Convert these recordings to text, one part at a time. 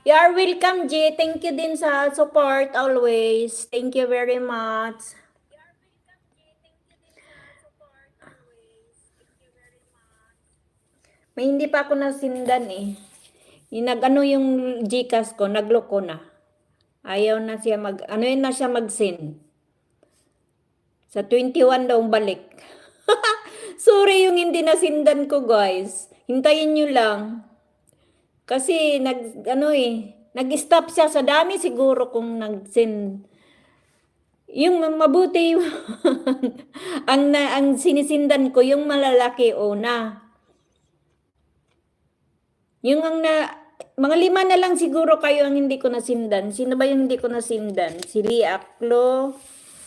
You are welcome, G. Thank you din sa support always. Thank you very much. May hindi pa ako nasindan eh. Nag-ano yung Gcash ko, nagloko na. Ayaw na siya ano yun na siya mag-send. Sa 21 daw balik. Sorry yung hindi nasindan ko, guys. Hintayin nyo lang. Kasi nag-stop siya sa dami siguro kung nag-send. Yung mabuti ang sinisindan ko yung malalaki una. Yung mga 5 na lang siguro kayo ang hindi ko nasindan. Sino ba yung hindi ko nasindan? Si Lee Aklo,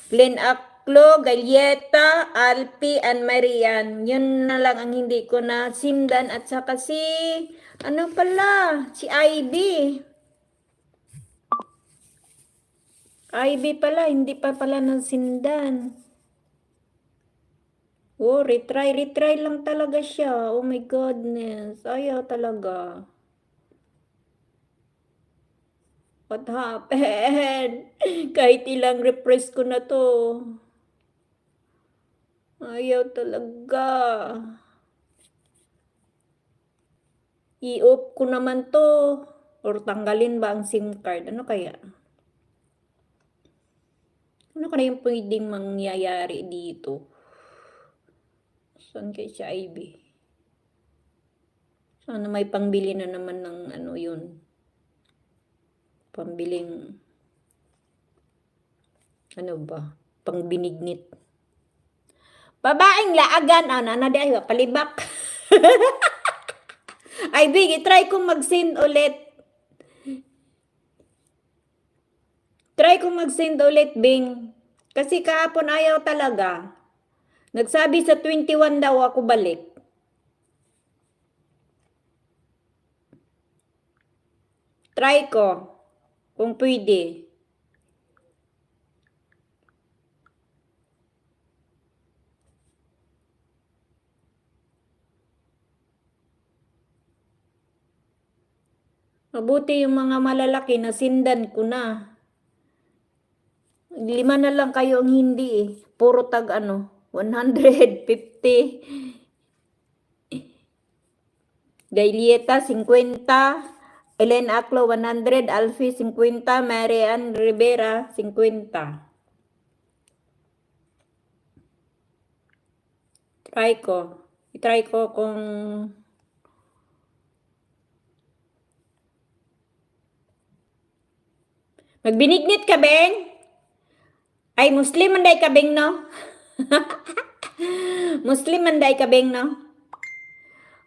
Glenn Aklo, Galyeta, Alpi, and Marian. Yun na lang ang hindi ko nasindan. At saka si Ivy. Ivy pala, hindi pa pala nasindan. Oh, retry lang talaga siya. Oh my goodness. Ayaw talaga. What happened? Kahit ilang refresh ko na to. Ayaw talaga. I-off ko naman to. Or tanggalin ba ang SIM card? Ano kaya? Ano kaya yung pwedeng mangyayari dito? Saan kaya si Ivy? Sana may pangbili na naman ng ano yun. Pambiling ano ba? Pangbinignit. Babaeng laagan. Nana di ay palibak. Ay, Big, try kong mag-send ulit. Try kong mag-send ulit, Bing. Kasi kahapon ayaw talaga. Nagsabi sa 21 daw ako balik. Try ko. Kung pwede. Mabuti yung mga malalaki na sindan ko na. 5 na lang kayo ang hindi eh. Puro tag 150. Gailieta 50. Ellen Aclo 100. Alfie 50. Marian Rivera 50. Try ko. I-try ko kung magbinignit ka, Beng? Ay, Muslim manday ka, Beng, no? Muslim manday ka, Beng, no?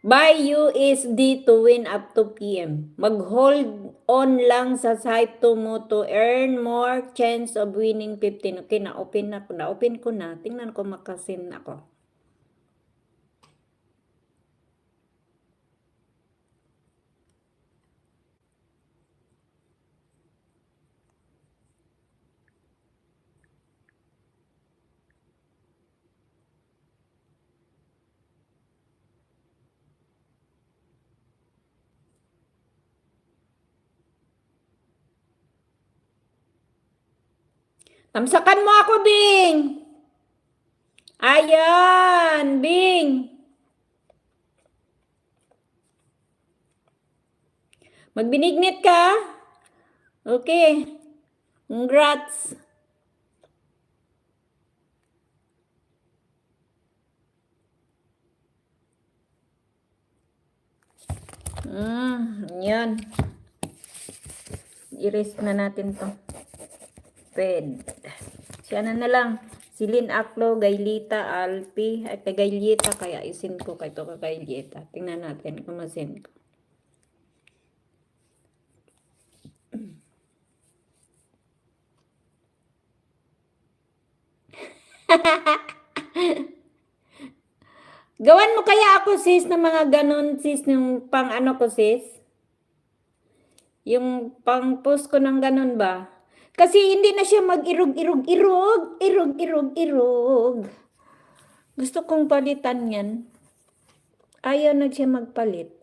Buy USD to win up to PM. Mag-hold on lang sa site mo to earn more chance of winning 15. Okay, na-open na ko. Na-open ko na. Tingnan ko makasin ako. Tamsakan mo ako, Bing! Ayan, Bing! Magbinignit ka? Okay. Congrats! Yan. I-rest na natin to. Pwede. Siya na lang. Silin Aklo, Gaylita, Alpi. Ay, kay Gaylita. Kaya isin ko kay to kay Gaylita. Tingnan natin kung masin ko. Gawan mo kaya ako, sis, ng mga ganun, sis, yung pang ano ko, sis? Yung pang post ko ng ganun ba? Kasi hindi na siya irog. Gusto kong palitan yan. Ayaw na siya magpalit.